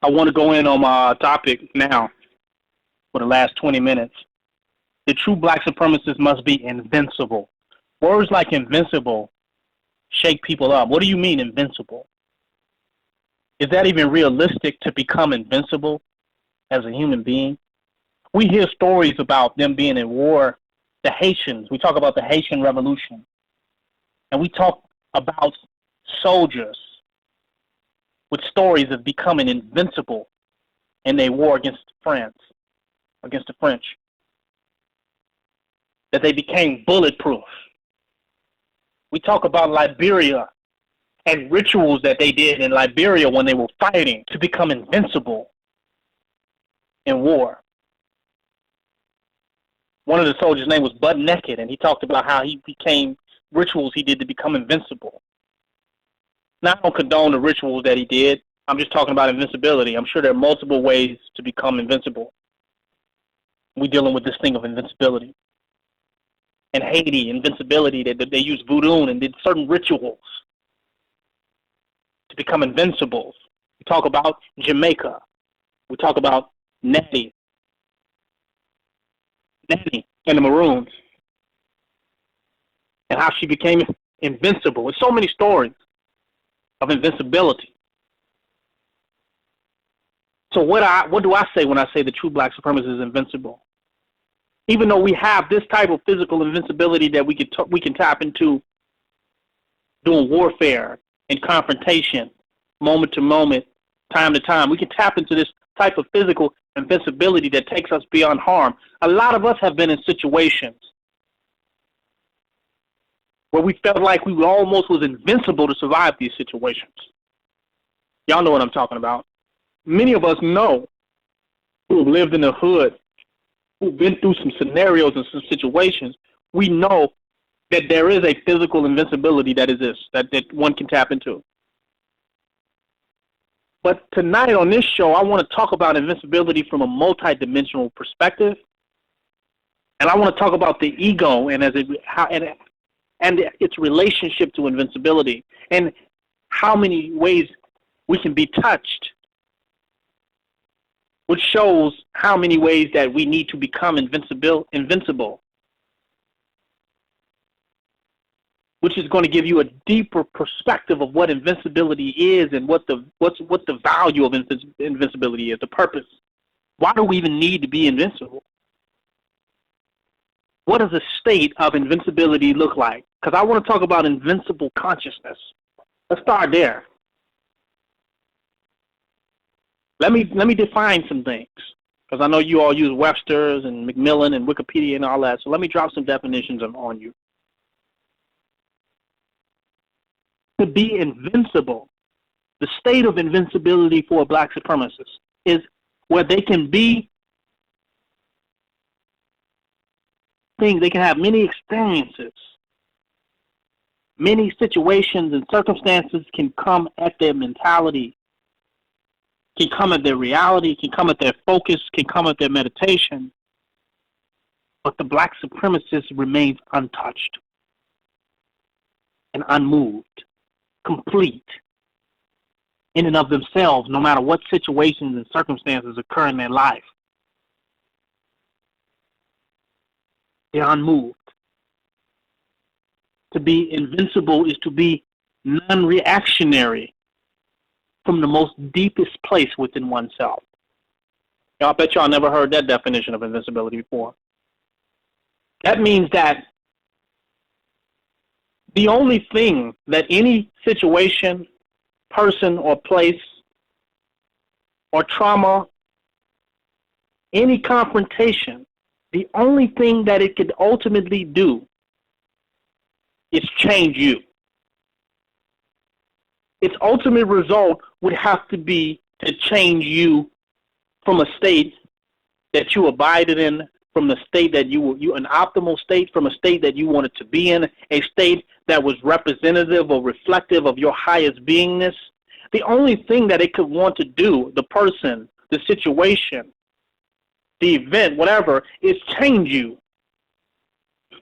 I want to go in on my topic now for the last 20 minutes. The true black supremacist must be invincible. Words like invincible shake people up. What do you mean invincible? Is that even realistic to become invincible as a human being? We hear stories about them being in war. The Haitians, we talk about the Haitian Revolution, and we talk about soldiers with stories of becoming invincible in their war against France, against the French, that they became bulletproof. We talk about Liberia and rituals that they did in Liberia when they were fighting to become invincible in war. One of the soldiers' name was Butt Naked, and he talked about how he became rituals he did to become invincible. Now, I don't condone the rituals that he did. I'm just talking about invincibility. I'm sure there are multiple ways to become invincible. We're dealing with this thing of invincibility. In Haiti, invincibility, they used voodoo and did certain rituals to become invincible. We talk about Jamaica. We talk about Nettie and the Maroons, and how she became invincible. There's so many stories of invincibility. So what do I say when I say the true black supremacist is invincible? Even though we have this type of physical invincibility that we can tap into doing warfare and confrontation, moment to moment, time to time, we can tap into this type of physical invincibility that takes us beyond harm. A lot of us have been in situations where we felt like we almost was invincible to survive these situations. Y'all know what I'm talking about. Many of us know, who have lived in the hood, who've been through some scenarios and some situations, we know that there is a physical invincibility that exists, that one can tap into. But tonight on this show, I want to talk about invincibility from a multidimensional perspective, and I want to talk about the ego and its relationship to invincibility, and how many ways we can be touched, which shows how many ways that we need to become invincible, which is going to give you a deeper perspective of what invincibility is and what the value of invincibility is, the purpose. Why do we even need to be invincible? What does a state of invincibility look like? Because I want to talk about invincible consciousness. Let's start there. Let me define some things, because I know you all use Webster's and Macmillan and Wikipedia and all that, so let me drop some definitions on you. To be invincible, the state of invincibility for a black supremacist is where they can be things, they can have many experiences, many situations and circumstances can come at their mentality, can come at their reality, can come at their focus, can come at their meditation, but the black supremacist remains untouched and unmoved, complete in and of themselves, no matter what situations and circumstances occur in their life. They're unmoved. To be invincible is to be non-reactionary from the most deepest place within oneself. I bet y'all never heard that definition of invincibility before. That means that the only thing that any situation, person, or place, or trauma, any confrontation, the only thing that it could ultimately do is change you. Its ultimate result would have to be to change you from a state that you abided in, from the state that you an optimal state, from a state that you wanted to be in, a state that was representative or reflective of your highest beingness. The only thing that it could want to do, the person, the situation, the event, whatever, is change you.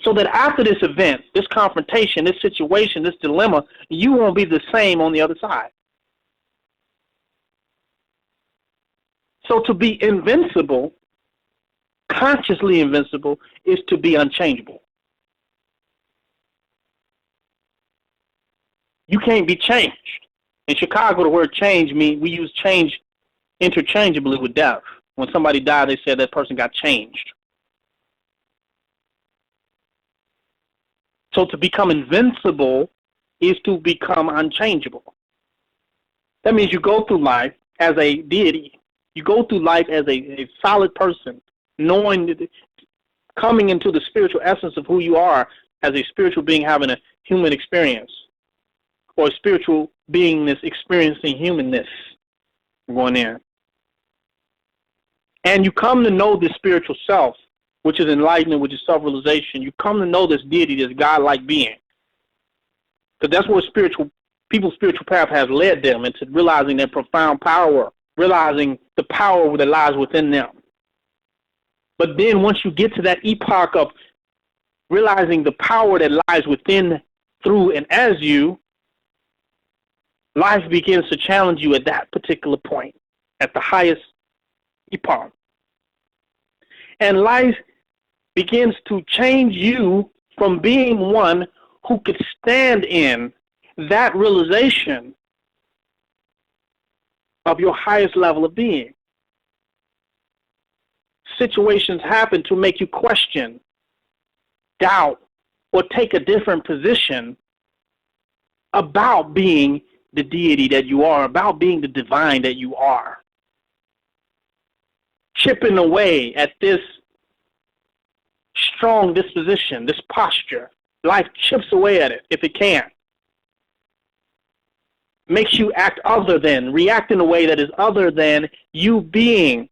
So that after this event, this confrontation, this situation, this dilemma, you won't be the same on the other side. So to be invincible, consciously invincible, is to be unchangeable. You can't be changed. In Chicago, the word change means we use change interchangeably with death. When somebody died, they said that person got changed. So to become invincible is to become unchangeable. That means you go through life as a deity. You go through life as a solid person, knowing that, coming into the spiritual essence of who you are as a spiritual being having a human experience, or a spiritual beingness experiencing humanness going in. And you come to know this spiritual self, which is enlightenment, which is self-realization. You come to know this deity, this God-like being. Because that's what people's spiritual path has led them into realizing their profound power, realizing the power that lies within them. But then once you get to that epoch of realizing the power that lies within, through, and as you, life begins to challenge you at that particular point, at the highest epoch. And life begins to change you from being one who could stand in that realization of your highest level of being. Situations happen to make you question, doubt, or take a different position about being the deity that you are, about being the divine that you are. Chipping away at this strong disposition, this posture. Life chips away at it if it can. Makes you act other than, react in a way that is other than you being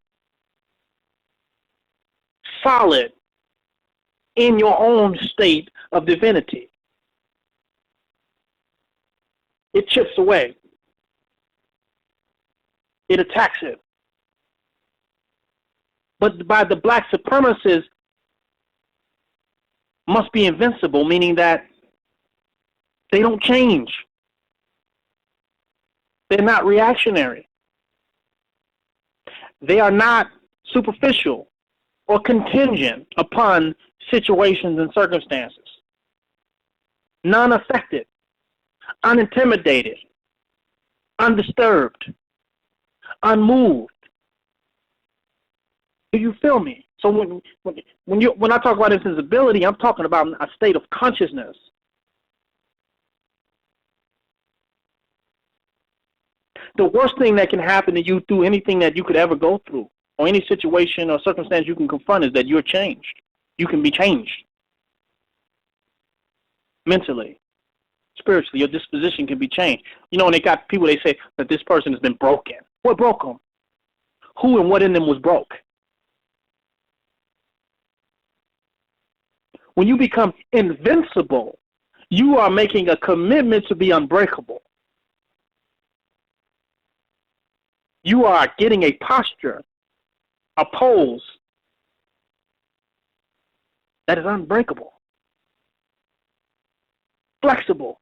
solid in your own state of divinity. It chips away. It attacks it. But by the black supremacists must be invincible, meaning that they don't change. They're not reactionary. They are not superficial or contingent upon situations and circumstances. Non-affected, unintimidated, undisturbed, unmoved. Do you feel me? So when I talk about insensibility, I'm talking about a state of consciousness. The worst thing that can happen to you through anything that you could ever go through, or any situation or circumstance you can confront, is that you're changed. You can be changed. Mentally, spiritually, your disposition can be changed. You know, when they got people, they say that this person has been broken. What broke them? Who and what in them was broke? When you become invincible, you are making a commitment to be unbreakable. You are getting a posture, a pose that is unbreakable, flexible,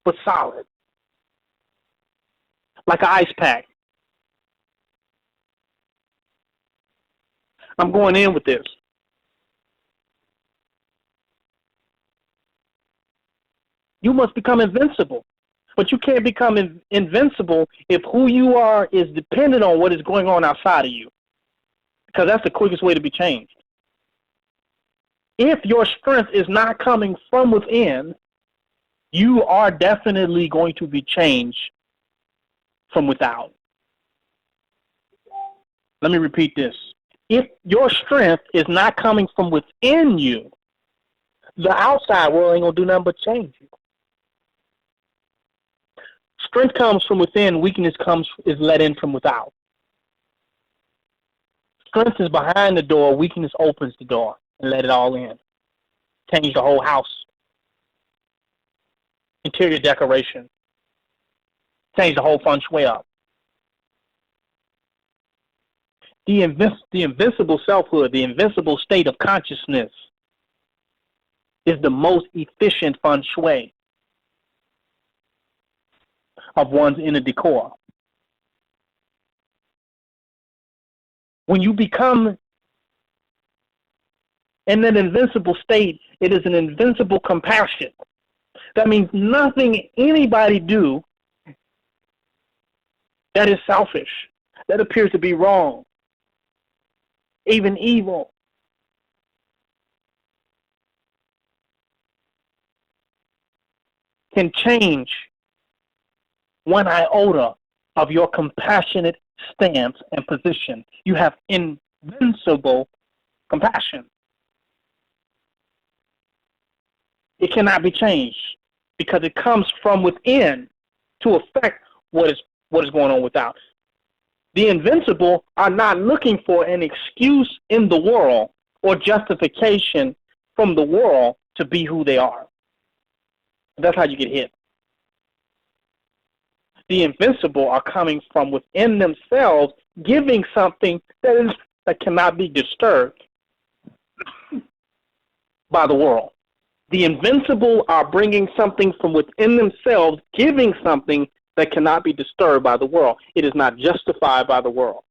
but solid, like an ice pack. I'm going in with this. You must become invincible. But you can't become invincible if who you are is dependent on what is going on outside of you. Because that's the quickest way to be changed. If your strength is not coming from within, you are definitely going to be changed from without. Let me repeat this. If your strength is not coming from within you, the outside world ain't going to do nothing but change you. Strength comes from within, weakness is let in from without. Strength is behind the door, weakness opens the door and let it all in. Change the whole house. Interior decoration. Change the whole feng shui up. The invincible selfhood, the invincible state of consciousness is the most efficient feng shui of one's inner decor. When you become in an invincible state, it is an invincible compassion. That means nothing anybody do that is selfish, that appears to be wrong, even evil, can change one iota of your compassionate stance and position. You have invincible compassion. It cannot be changed because it comes from within to affect what is going on without. The invincible are not looking for an excuse in the world or justification from the world to be who they are. That's how you get hit. The invincible are coming from within themselves, giving something that cannot be disturbed by the world. The invincible are bringing something from within themselves, giving something that cannot be disturbed by the world. It is not justified by the world,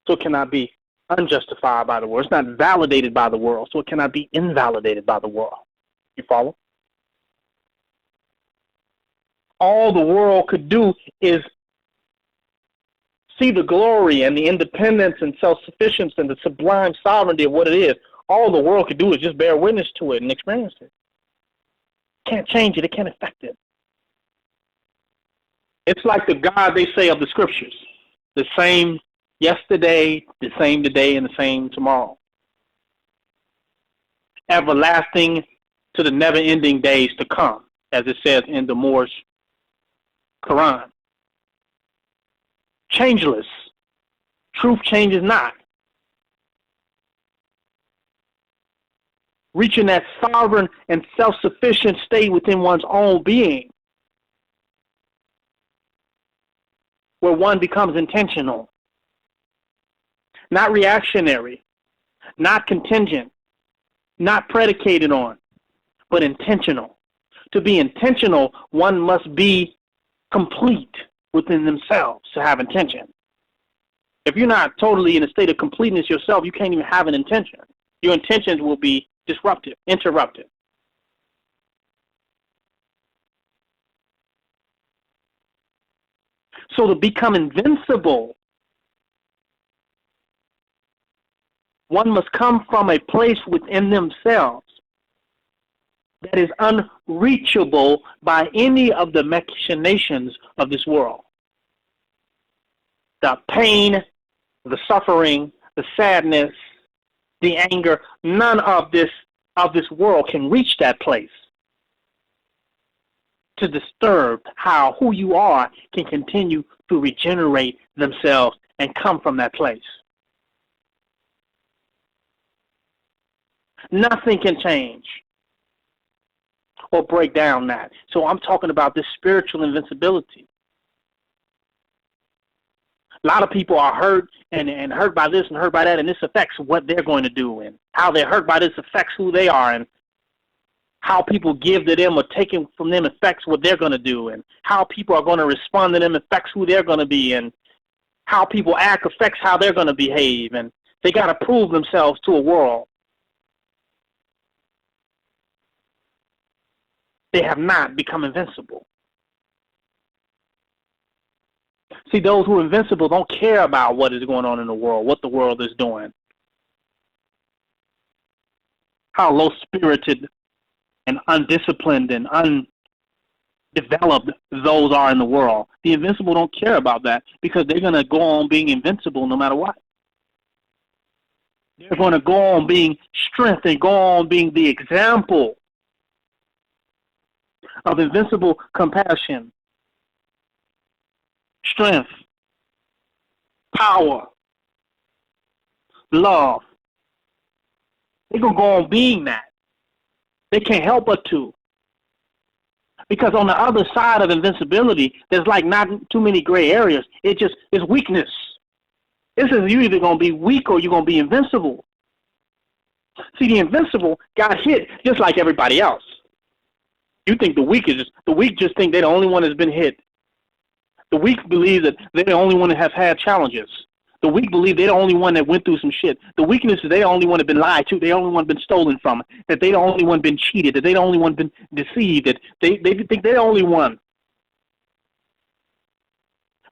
so it cannot be unjustified by the world. It's not validated by the world, so it cannot be invalidated by the world. You follow? All the world could do is see the glory and the independence and self-sufficiency and the sublime sovereignty of what it is. All the world could do is just bear witness to it and experience it. Can't change it. It can't affect it. It's like the God they say of the scriptures. The same yesterday, the same today, and the same tomorrow. Everlasting to the never-ending days to come, as it says in the Moorish Quran. Changeless. Truth changes not. Reaching that sovereign and self-sufficient state within one's own being, where one becomes intentional, not reactionary, not contingent, not predicated on, but intentional. To be intentional, one must be complete within themselves to have intention. If you're not totally in a state of completeness yourself, you can't even have an intention. Your intentions will be disrupted, interrupted. So to become invincible, one must come from a place within themselves that is unreachable by any of the machinations of this world. The pain, the suffering, the sadness, the anger, none of this world can reach that place to disturb how who you are can continue to regenerate themselves and come from that place. Nothing can change or break down that. So I'm talking about this spiritual invincibility. A lot of people are hurt and hurt by this and hurt by that, and this affects what they're going to do, and how they're hurt by this affects who they are, and how people give to them or taken from them affects what they're going to do, and how people are going to respond to them affects who they're going to be, and how people act affects how they're going to behave, and they got to prove themselves to a world. They have not become invincible. See, those who are invincible don't care about what is going on in the world, what the world is doing, how low-spirited and undisciplined and undeveloped those are in the world. The invincible don't care about that because they're going to go on being invincible no matter what. They're going to go on being strength and go on being the example of invincible compassion, strength, power, love. They're going to go on being that. They can't help but to. Because on the other side of invincibility, there's like not too many gray areas. It's weakness. This is you're either going to be weak or you're going to be invincible. See, the invincible got hit just like everybody else. You think the weak just think they're the only one that's been hit. The weak believe that they're the only one that has had challenges. The weak believe they're the only one that went through some shit. The weakness is they're the only one that been lied to. They're the only one been stolen from. That they the only one been cheated. That they the only one been deceived. That they think they're the only one.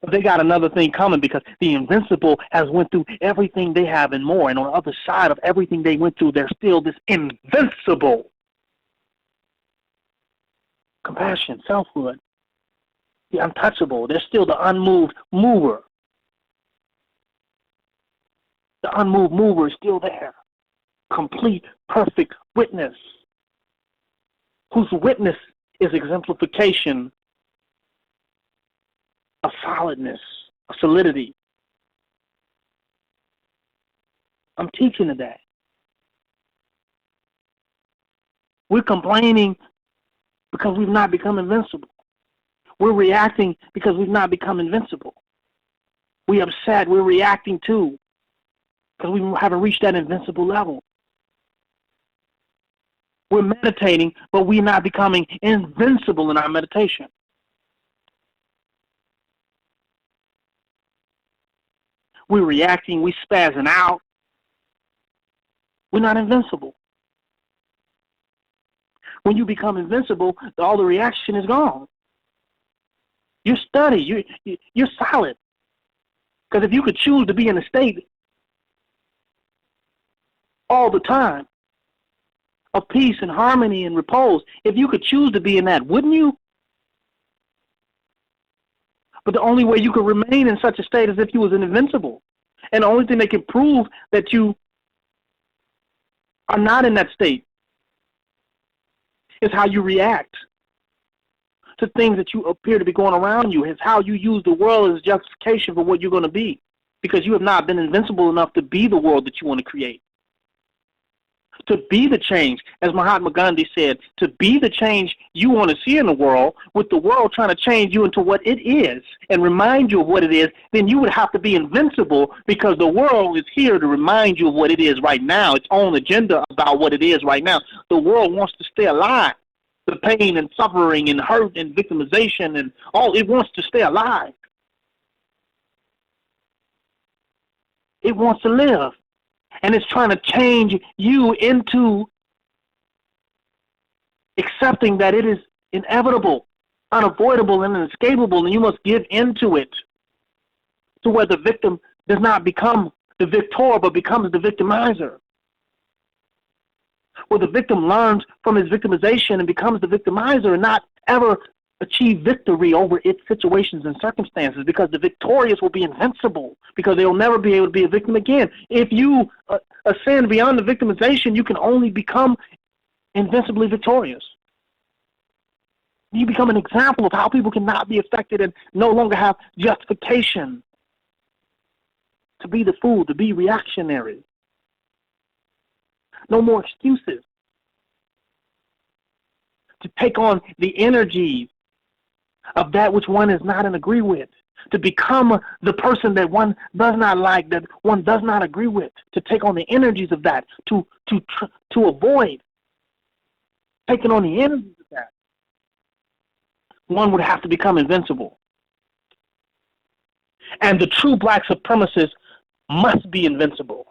But they got another thing coming because the invincible has went through everything they have and more. And on the other side of everything they went through, there's still this invincible compassion, selfhood, the untouchable. There's still the unmoved mover. The unmoved mover is still there. Complete, perfect witness, whose witness is exemplification of solidness, of solidity. I'm teaching today. We're complaining because we've not become invincible. We're reacting because we've not become invincible. We're upset. We're reacting too because we haven't reached that invincible level. We're meditating, but we're not becoming invincible in our meditation. We're reacting, we're spazzing out. We're not invincible. When you become invincible, all the reaction is gone. You're steady, you're solid. Because if you could choose to be in a state all the time of peace and harmony and repose, if you could choose to be in that, wouldn't you? But the only way you could remain in such a state is if you was an invincible. And the only thing that can prove that you are not in that state is how you react to things that you appear to be going around you. It's how you use the world as justification for what you're going to be. Because you have not been invincible enough to be the world that you want to create. To be the change, as Mahatma Gandhi said, to be the change you want to see in the world, with the world trying to change you into what it is and remind you of what it is, then you would have to be invincible because the world is here to remind you of what it is right now, its own agenda about what it is right now. The world wants to stay alive. The pain and suffering and hurt and victimization and all, it wants to stay alive. It wants to live. And it's trying to change you into accepting that it is inevitable, unavoidable, and inescapable, and you must give into it to where the victim does not become the victor, but becomes the victimizer. Where the victim learns from his victimization and becomes the victimizer and not ever achieve victory over its situations and circumstances, because the victorious will be invincible, because they will never be able to be a victim again. If you ascend beyond the victimization, you can only become invincibly victorious. You become an example of how people cannot be affected and no longer have justification to be the fool, to be reactionary. No more excuses to take on the energies of that which one is not in agree with, to become the person that one does not like, that one does not agree with, to take on the energies of that, to avoid taking on the energies of that. One would have to become invincible. And the true black supremacist must be invincible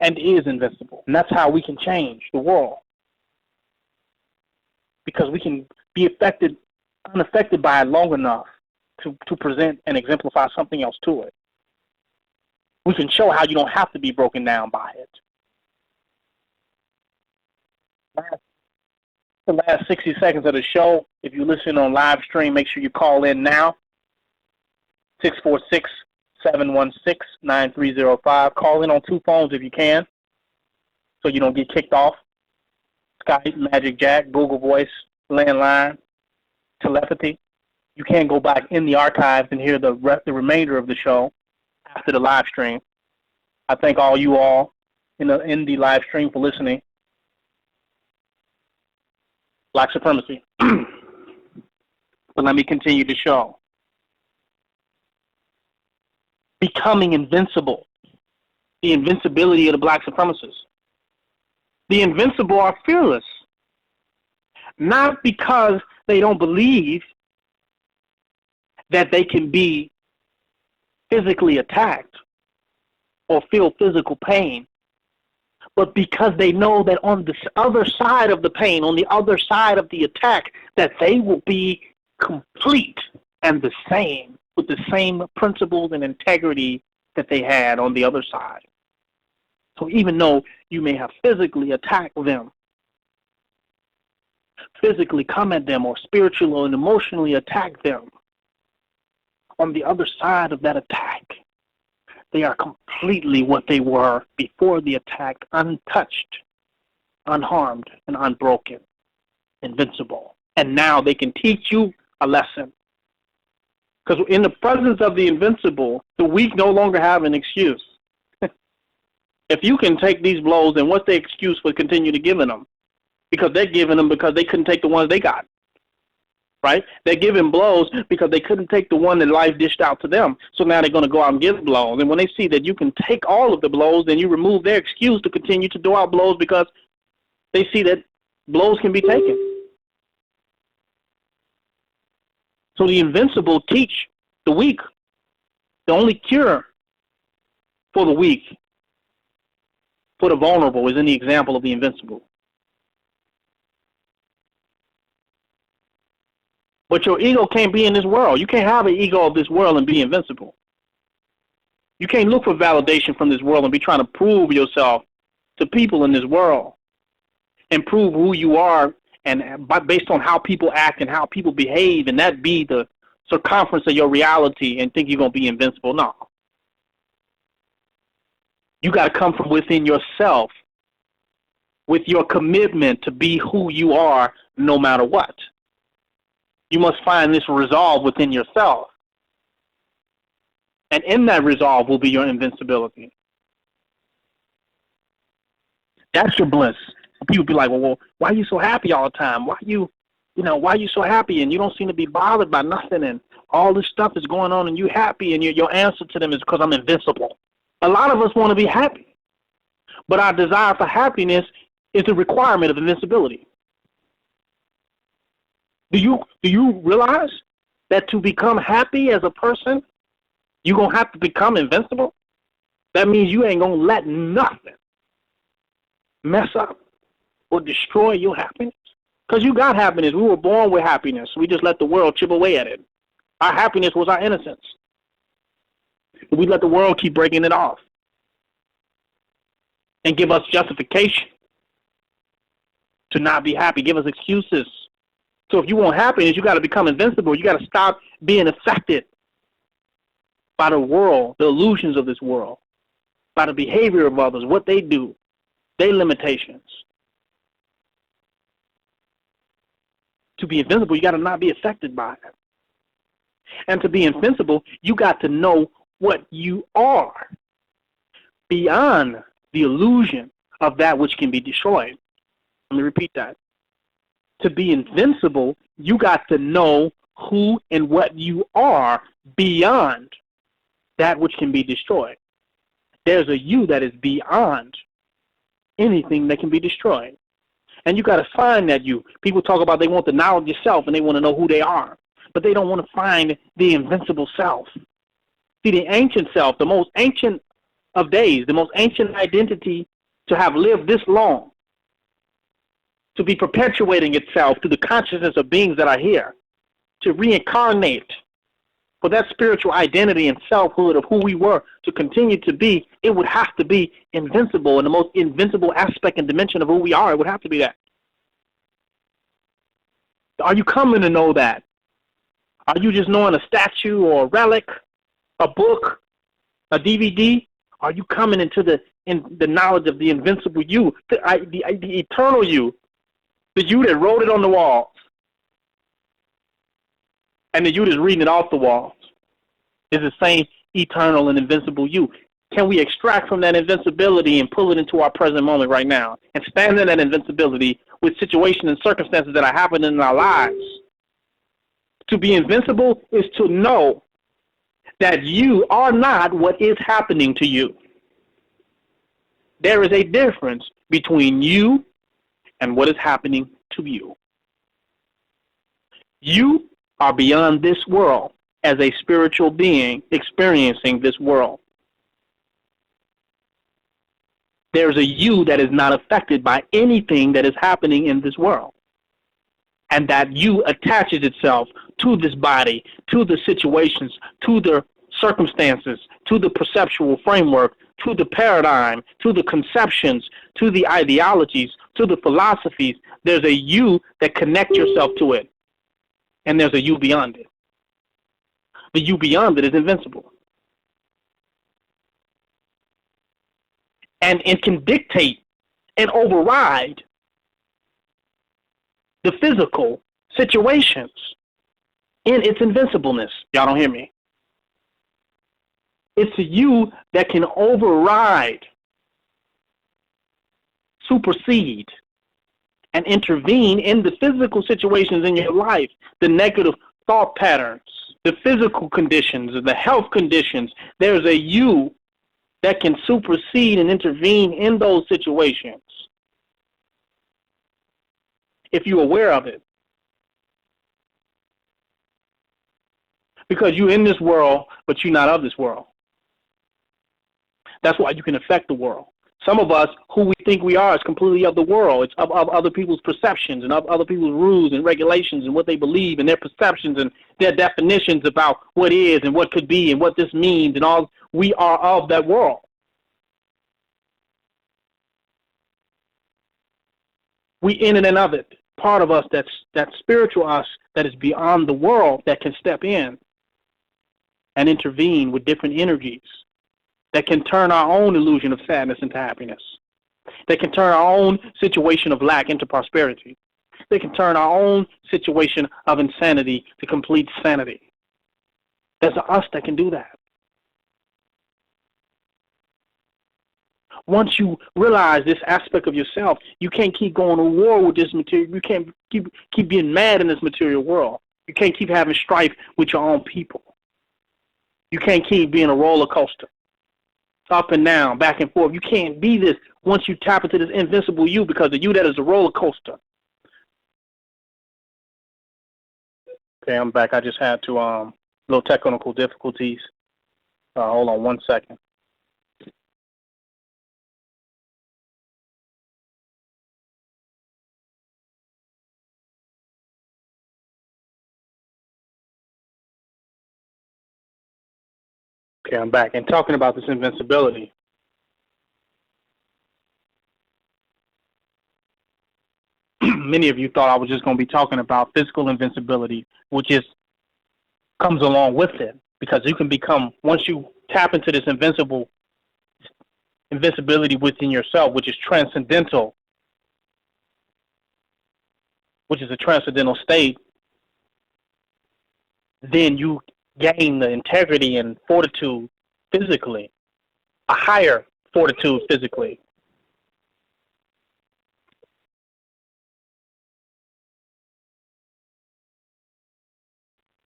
and is invincible. And that's how we can change the world. Because we can be unaffected by it long enough to present and exemplify something else to it. We can show how you don't have to be broken down by it. The last 60 seconds of the show, if you listen on live stream, make sure you call in now. 646-716-9305. Call in on 2 phones if you can, so you don't get kicked off. Skype, Magic Jack, Google Voice, landline, telepathy. You can go back in the archives and hear the remainder of the show after the live stream. I thank all you all in the live stream for listening. Black supremacy. But let me continue the show. Becoming invincible. The invincibility of the black supremacists. The invincible are fearless. Not because they don't believe that they can be physically attacked or feel physical pain. But because they know that on the other side of the pain, on the other side of the attack, that they will be complete and the same, with the same principles and integrity that they had on the other side. So even though you may have physically attacked them, physically come at them, or spiritually and emotionally attack them, on the other side of that attack, they are completely what they were before the attack, untouched, unharmed, and unbroken, invincible. And now they can teach you a lesson. Because in the presence of the invincible, the weak no longer have an excuse. If you can take these blows, then what's the excuse for continue to giving them? Because they're giving them because they couldn't take the ones they got. Right? They're giving blows because they couldn't take the one that life dished out to them. So now they're going to go out and give blows. And when they see that you can take all of the blows, then you remove their excuse to continue to do out blows because they see that blows can be taken. So the invincible teach the weak. The only cure for the weak, for the vulnerable, is in the example of the invincible. But your ego can't be in this world. You can't have an ego of this world and be invincible. You can't look for validation from this world and be trying to prove yourself to people in this world and prove who you are, and based on how people act and how people behave, and that be the circumference of your reality, and think you're going to be invincible. No. You got to come from within yourself with your commitment to be who you are no matter what. You must find this resolve within yourself. And in that resolve will be your invincibility. That's your bliss. People be like, well, why are you so happy all the time? Why are you so happy and you don't seem to be bothered by nothing, and all this stuff is going on and you happy, and your answer to them is because I'm invincible. A lot of us want to be happy, but our desire for happiness is a requirement of invincibility. Do you realize that to become happy as a person, you're going to have to become invincible? That means you ain't going to let nothing mess up or destroy your happiness. Because you got happiness. We were born with happiness. We just let the world chip away at it. Our happiness was our innocence. We let the world keep breaking it off and give us justification to not be happy, give us excuses. So if you want happiness, you got to become invincible. You got to stop being affected by the world, the illusions of this world, by the behavior of others, what they do, their limitations. To be invincible, you got to not be affected by it. And to be invincible, you got to know what you are beyond the illusion of that which can be destroyed. Let me repeat that. To be invincible, you got to know who and what you are beyond that which can be destroyed. There's a you that is beyond anything that can be destroyed. And you got to find that you. People talk about they want the knowledge of self and they want to know who they are, but they don't want to find the invincible self. See, the ancient self, the most ancient of days, the most ancient identity to have lived this long, to be perpetuating itself through the consciousness of beings that are here, to reincarnate for that spiritual identity and selfhood of who we were to continue to be, it would have to be invincible, and the most invincible aspect and dimension of who we are, it would have to be that. Are you coming to know that? Are you just knowing a statue or a relic, a book, a DVD? Are you coming into the knowledge of the invincible you, the eternal you, the you that wrote it on the walls, and the you that's reading it off the walls is the same eternal and invincible you? Can we extract from that invincibility and pull it into our present moment right now and stand in that invincibility with situations and circumstances that are happening in our lives? To be invincible is to know that you are not what is happening to you. There is a difference between you and what is happening to you. You are beyond this world as a spiritual being experiencing this world. There's a you that is not affected by anything that is happening in this world. And that you attaches itself to this body, to the situations, to the circumstances, to the perceptual framework, to the paradigm, to the conceptions, to the ideologies, to the philosophies. There's a you that connects yourself to it. And there's a you beyond it. The you beyond it is invincible. And it can dictate and override the physical situations in its invincibleness. Y'all don't hear me? It's a you that can override, supersede, and intervene in the physical situations in your life, the negative thought patterns, the physical conditions, the health conditions. There's a you that can supersede and intervene in those situations if you're aware of it. Because you're in this world, but you're not of this world. That's why you can affect the world. Some of us, who we think we are, is completely of the world. It's of other people's perceptions and of other people's rules and regulations and what they believe and their perceptions and their definitions about what is and what could be and what this means and all. We are of that world. We in and of it. Part of us that's that spiritual us that is beyond the world that can step in and intervene with different energies, that can turn our own illusion of sadness into happiness, that can turn our own situation of lack into prosperity, they can turn our own situation of insanity to complete sanity. There's an us that can do that. Once you realize this aspect of yourself, you can't keep going to war with this material. You can't keep being mad in this material world. You can't keep having strife with your own people. You can't keep being a roller coaster, up and down, back and forth. You can't be this once you tap into this invincible you, because the you that is a roller coaster. Okay, I'm back. I just had to little technical difficulties. Hold on one second. Okay, I'm back. And talking about this invincibility, many of you thought I was just going to be talking about physical invincibility, which comes along with it, because you can become, once you tap into this invincibility within yourself, which is transcendental, which is a transcendental state, then you gain the integrity and fortitude physically, a higher fortitude physically.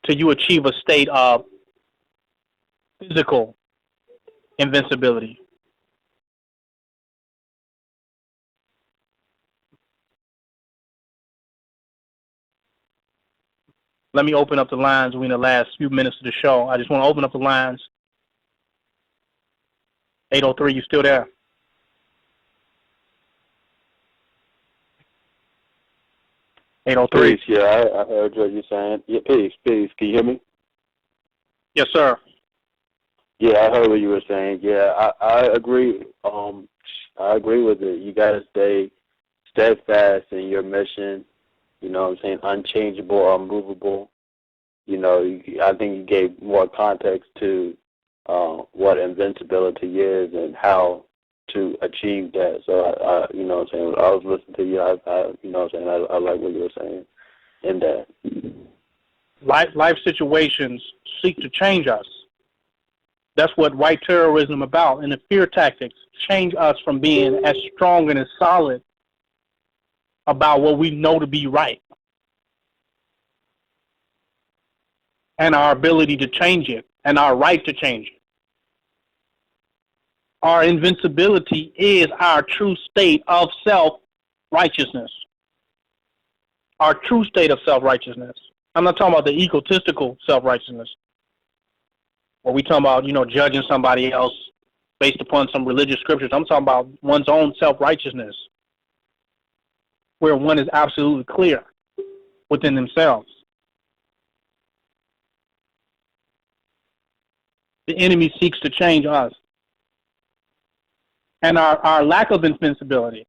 Till you achieve a state of physical invincibility. Let me open up the lines. We're in the last few minutes of the show. I just want to open up the lines. 803, you still there? Peace, yeah, I heard what you're saying. Yeah, peace. Can you hear me? Yes, sir. Yeah, I heard what you were saying. Yeah, I agree. I agree with it. You gotta stay steadfast in your mission. You know what I'm saying? Unchangeable, unmovable. You know, I think you gave more context to what invincibility is and how to achieve that. So, you know what I'm saying? I was listening to you. You know what I'm saying? I like what you were saying in that. Life situations seek to change us. That's what white terrorism about, and the fear tactics change us from being as strong and as solid about what we know to be right, and our ability to change it, and our right to change it. Our invincibility is our true state of self-righteousness. Our true state of self-righteousness. I'm not talking about the egotistical self-righteousness, where we talking about, you know, judging somebody else based upon some religious scriptures. I'm talking about one's own self-righteousness, where one is absolutely clear within themselves. The enemy seeks to change us. And our lack of invincibility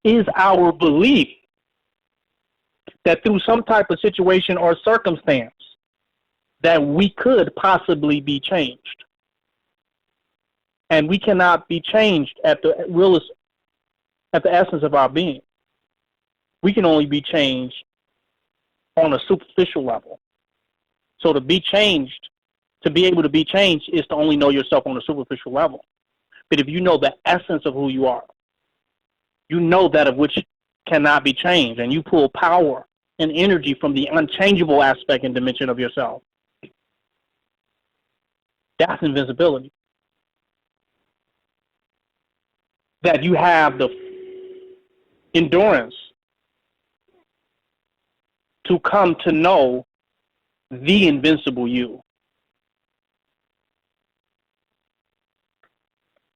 is our belief that through some type of situation or circumstance that we could possibly be changed. And we cannot be changed at the essence of our being. We can only be changed on a superficial level. So to be changed, to be able to be changed, is to only know yourself on a superficial level. But if you know the essence of who you are, you know that of which cannot be changed, and you pull power and energy from the unchangeable aspect and dimension of yourself. That's invincibility. That you have the endurance to come to know the invincible you.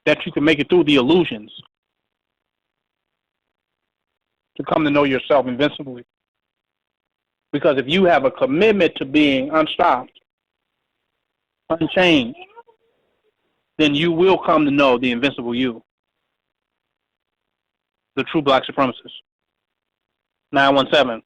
That you can make it through the illusions to come to know yourself invincibly. Because if you have a commitment to being unstopped, unchanged, then you will come to know the invincible you, the true black supremacist. 917.